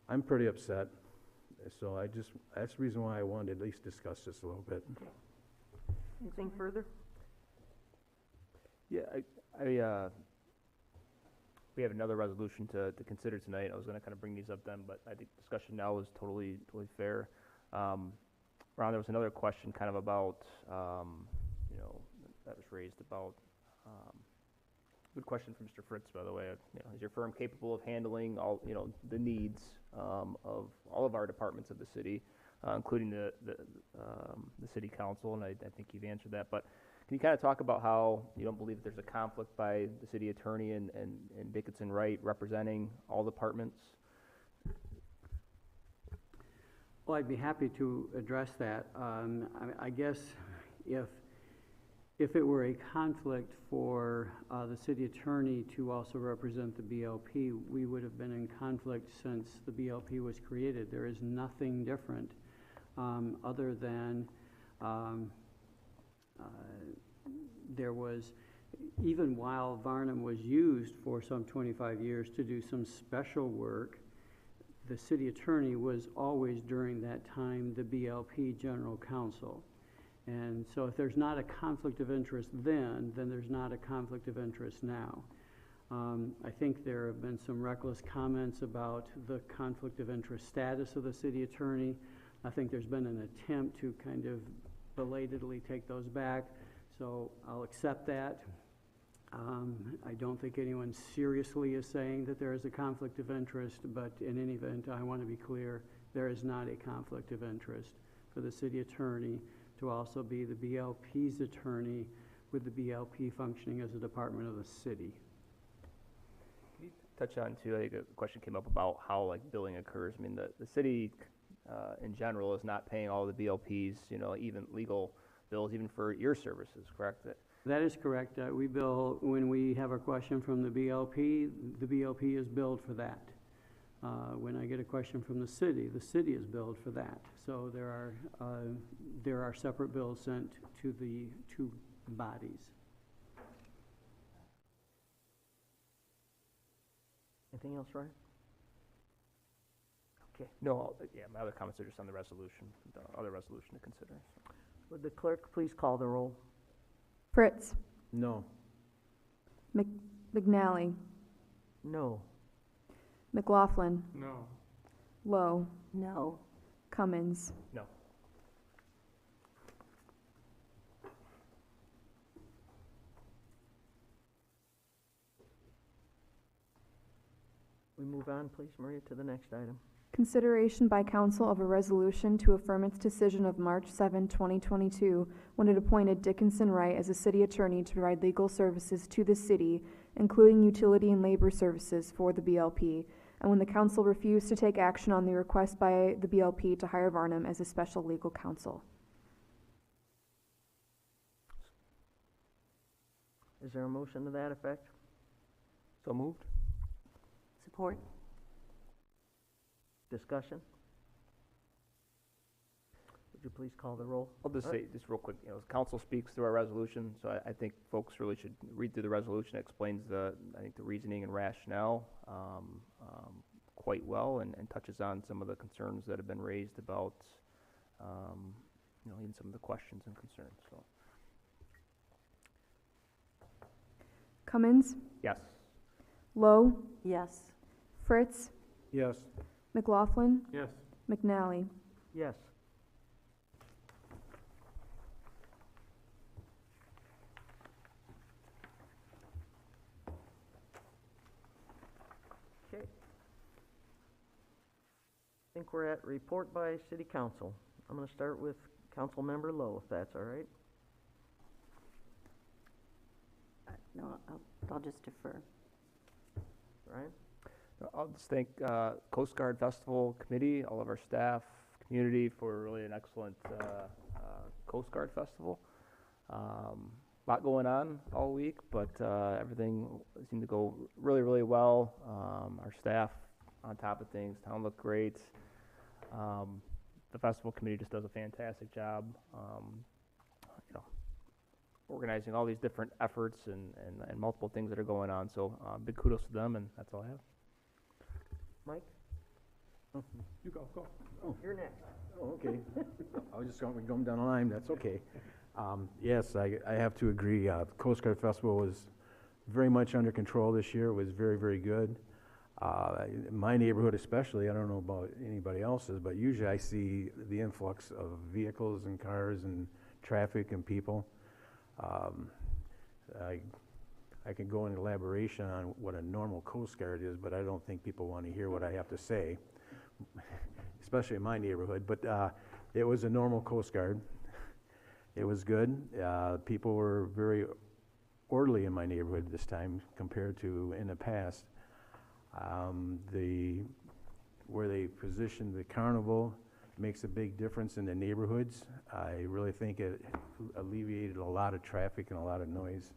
I'm pretty upset. So that's the reason why I wanted to at least discuss this a little bit. Anything further? Yeah, we have another resolution to consider tonight. I was going to kind of bring these up then, but I think discussion now is totally fair. Ron, there was another question kind of about, that was raised about, good question from Mr. Fritz, by the way. Is your firm capable of handling all, the needs of all of our departments of the city, including the city council? And I think you've answered that, but can you kind of talk about how you don't believe there's a conflict by the city attorney and Dickinson Wright representing all departments? Well, I'd be happy to address that. I guess if it were a conflict for the city attorney to also represent the BLP, we would have been in conflict since the BLP was created. There is nothing different other than there was, even while Varnum was used for some 25 years to do some special work, the city attorney was always during that time the BLP general counsel. And so if there's not a conflict of interest then there's not a conflict of interest now. I think there have been some reckless comments about the conflict of interest status of the city attorney. I think there's been an attempt to kind of belatedly take those back, so I'll accept that. I don't think anyone seriously is saying that there is a conflict of interest, but in any event, I want to be clear, there is not a conflict of interest for the city attorney to also be the BLP's attorney, with the BLP functioning as a department of the city. Can you touch on too, like a question came up about how billing occurs? I mean, the city in general is not paying all the BLPs, even legal bills, even for your services, correct? That is correct. We bill, when we have a question from the BLP is billed for that. When I get a question from the city is billed for that. So there are separate bills sent to the two bodies. Anything else, Ryan? Okay. No, my other comments are just on the resolution, the other resolution to consider. Would the clerk please call the roll? Fritz. No. McNally. No. McLaughlin. No. Lowe. No. Cummins. No. We move on, please, Maria, to the next item. Consideration by council of a resolution to affirm its decision of March 7, 2022, when it appointed Dickinson Wright as a city attorney to provide legal services to the city, including utility and labor services for the BLP, and when the council refused to take action on the request by the BLP to hire Varnum as a special legal counsel. Is there a motion to that effect? So moved. Support. Discussion? Would you please call the roll? I'll just say, just real quick, you know, council speaks through our resolution, so I think folks really should read through the resolution. It explains I think the reasoning and rationale, quite well and touches on some of the concerns that have been raised about, you know, even some of the questions and concerns, so. Cummins, Yes. Lowe, Yes. Fritz, Yes. McLaughlin, Yes. McNally. Yes. Okay. I think we're at report by city council. I'm gonna start with council member Lowe, if that's all right. No, I'll just defer. Ryan? I'll just thank Coast Guard Festival Committee, all of our staff, community for really an excellent Coast Guard Festival. Lot going on all week, but everything seemed to go really, really well. Our staff on top of things, town looked great. The festival committee just does a fantastic job, you know, organizing all these different efforts and multiple things that are going on. So big kudos to them, and that's all I have. Mike? You go. Oh, you're next. Oh, okay. I was just going down the line, that's okay. Yes, I have to agree. Coast Guard Festival was very much under control this year. It was very, very good. In my neighborhood especially, I don't know about anybody else's, but usually I see the influx of vehicles and cars and traffic and people. I could go into elaboration on what a normal Coast Guard is, but I don't think people want to hear what I have to say, especially in my neighborhood. But it was a normal Coast Guard. It was good. People were very orderly in my neighborhood this time compared to in the past. Where they positioned the carnival makes a big difference in the neighborhoods. I really think it alleviated a lot of traffic and a lot of noise,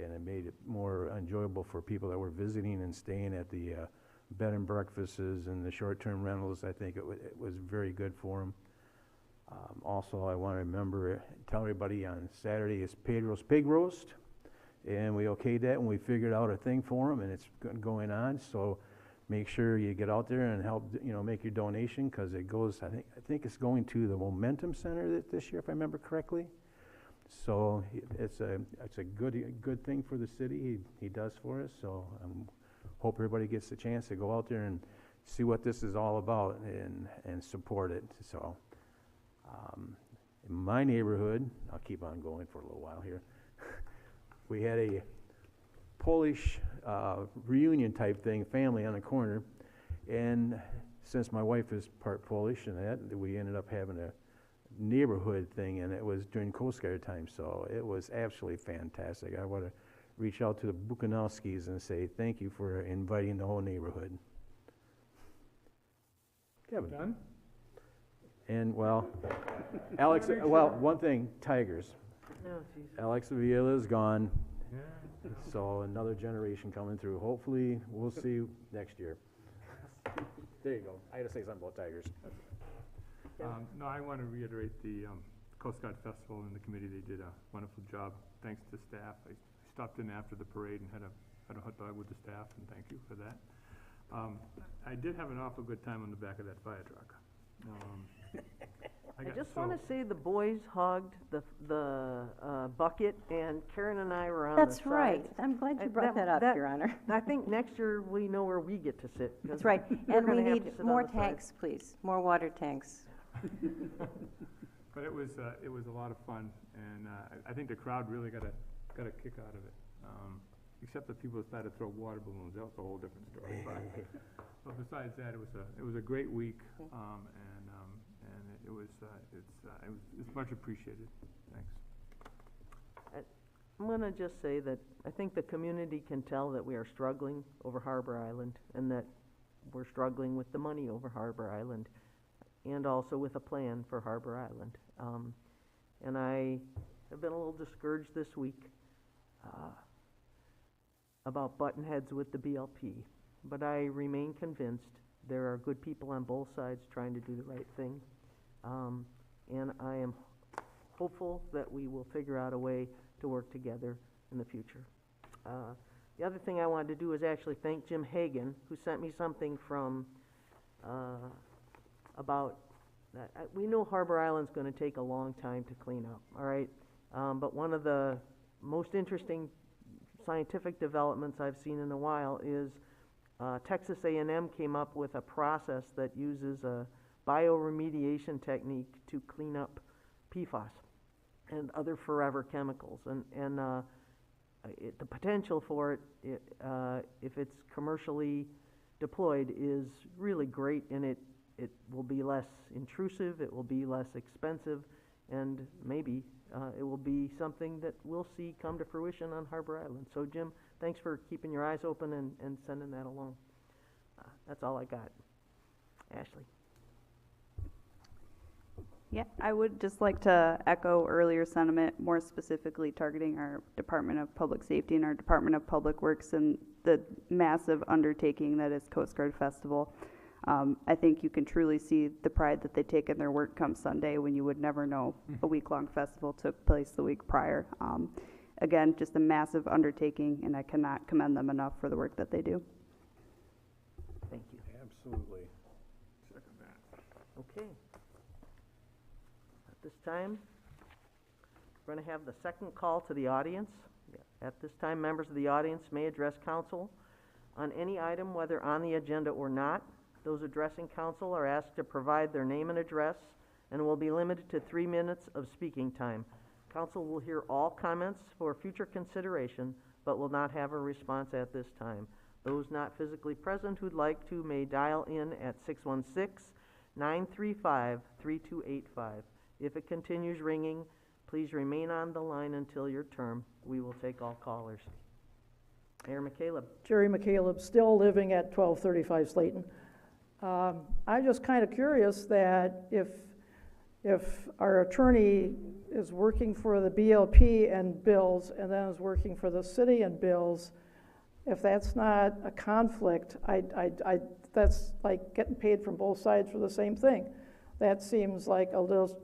and it made it more enjoyable for people that were visiting and staying at the bed and breakfasts and the short-term rentals. I think it was very good for them. Also, I want to tell everybody on Saturday is Pedro's Pig Roast, and we okayed that and we figured out a thing for them, and it's going on. So make sure you get out there and help, you know, make your donation, because it goes, I think it's going to the Momentum Center this year, if I remember correctly. So it's a good thing for the city. He does for us. So hope everybody gets the chance to go out there and see what this is all about and support it. So in my neighborhood, I'll keep on going for a little while here. We had a Polish reunion type thing, family on the corner, and since my wife is part Polish and that, we ended up having a neighborhood thing, and it was during Coast Guard time, so it was absolutely fantastic. I want to reach out to the Bukanowskis and say thank you for inviting the whole neighborhood. Kevin. Done? And, well, Alex, well, one thing, Tigers. No, geez. Alex Avila is gone, so another generation coming through. Hopefully, we'll see next year. There you go. I had to say something about Tigers. No, I want to reiterate the Coast Guard Festival and the committee. They did a wonderful job. Thanks to staff. I stopped in after the parade and had a hot dog with the staff, and thank you for that. I did have an awful good time on the back of that fire truck. I just want to say the boys hogged the bucket, and Karen and I were on the That's sides. right. I'm glad you brought that up, Your Honor. I think next year we know where we get to sit. 'cause That's right. we're And we gonna have to need sit on more the side. tanks, please. More water tanks. But it was a lot of fun, and I think the crowd really got a kick out of it. Except that people started to throw water balloons. That was a whole different story. But besides that, it was a great week, and it's much appreciated. Thanks. I'm going to just say that I think the community can tell that we are struggling over Harbor Island, and that we're struggling with the money over Harbor Island, and also with a plan for Harbor Island. And I have been a little discouraged this week about button heads with the BLP, but I remain convinced there are good people on both sides trying to do the right thing. and I am hopeful that we will figure out a way to work together in the future. The other thing I wanted to do is actually thank Jim Hagan, who sent me something from, about, we know Harbor Island's gonna take a long time to clean up, all right? But one of the most interesting scientific developments I've seen in a while is Texas A&M came up with a process that uses a bioremediation technique to clean up PFAS and other forever chemicals. And the potential for it, if it's commercially deployed, is really great, and it will be less intrusive, it will be less expensive, and maybe it will be something that we'll see come to fruition on Harbor Island. So Jim, thanks for keeping your eyes open and sending that along. That's all I got. Ashley. Yeah, I would just like to echo earlier sentiment, more specifically targeting our Department of Public Safety and our Department of Public Works and the massive undertaking that is Coast Guard Festival. I think you can truly see the pride that they take in their work come Sunday, when you would never know a week-long festival took place the week prior. Again, just a massive undertaking, and I cannot commend them enough for the work that they do. Thank you. Absolutely. Second that. Okay. At this time, we're going to have the second call to the audience. At this time, members of the audience may address council on any item, whether on the agenda or not. Those addressing council are asked to provide their name and address and will be limited to 3 minutes of speaking time. Council will hear all comments for future consideration, but will not have a response at this time. Those not physically present who'd like to may dial in at 616-935-3285. If it continues ringing, please remain on the line until your term. We will take all callers. Mayor McCaleb. Jerry McCaleb, still living at 1235 Slayton. I'm just kind of curious that if our attorney is working for the BLP and bills, and then is working for the city and bills, if that's not a conflict, that's like getting paid from both sides for the same thing. That seems like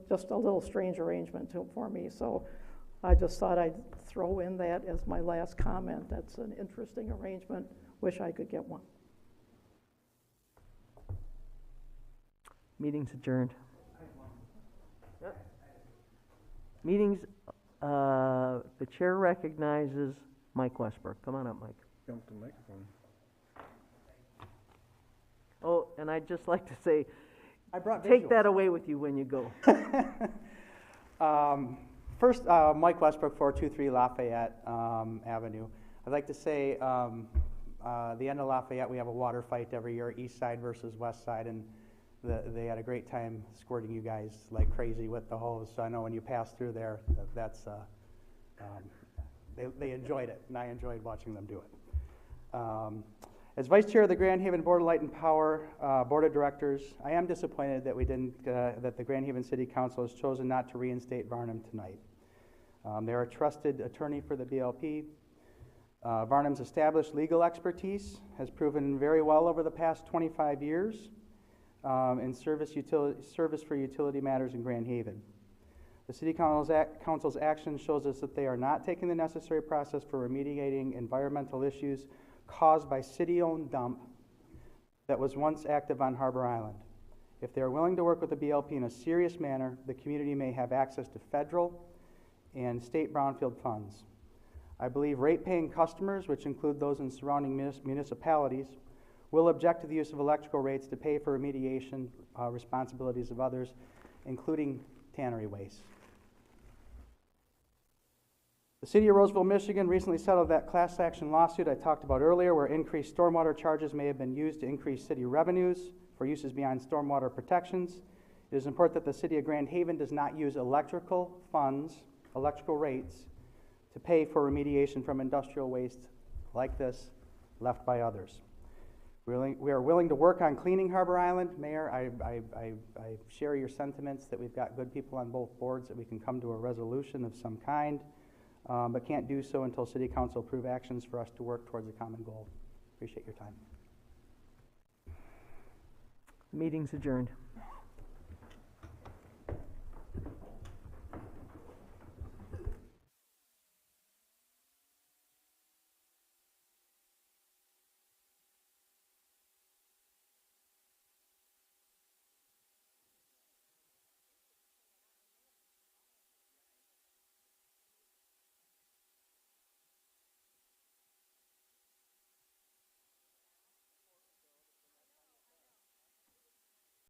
just a little strange arrangement for me. So I just thought I'd throw in that as my last comment. That's an interesting arrangement. Wish I could get one. Meeting's adjourned. Meetings, the chair recognizes Mike Westbrook. Come on up, Mike. Jump the microphone. Oh, and I'd just like to say, I brought take visuals. that away with you when you go. First, Mike Westbrook, 423 Lafayette Avenue. I'd like to say, the end of Lafayette, we have a water fight every year, east side versus west side, and they had a great time squirting you guys like crazy with the hose. So I know when you pass through there, they enjoyed it, and I enjoyed watching them do it. As Vice Chair of the Grand Haven Board of Light and Power Board of Directors, I am disappointed that that the Grand Haven City Council has chosen not to reinstate Varnum tonight. They're a trusted attorney for the BLP. Varnum's established legal expertise has proven very well over the past 25 years in service for utility matters in Grand Haven. The City Council's action shows us that they are not taking the necessary process for remediating environmental issues caused by city-owned dump that was once active on Harbor Island. If they are willing to work with the BLP in a serious manner, the community may have access to federal and state brownfield funds. I believe rate-paying customers, which include those in surrounding municipalities, will object to the use of electrical rates to pay for remediation responsibilities of others, including tannery waste. The City of Roseville, Michigan recently settled that class action lawsuit I talked about earlier, where increased stormwater charges may have been used to increase city revenues for uses beyond stormwater protections. It is important that the City of Grand Haven does not use electrical rates, to pay for remediation from industrial waste like this left by others. We are willing to work on cleaning Harbor Island. Mayor, I share your sentiments that we've got good people on both boards, that we can come to a resolution of some kind, but can't do so until City Council approve actions for us to work towards a common goal. Appreciate your time. Meeting's adjourned.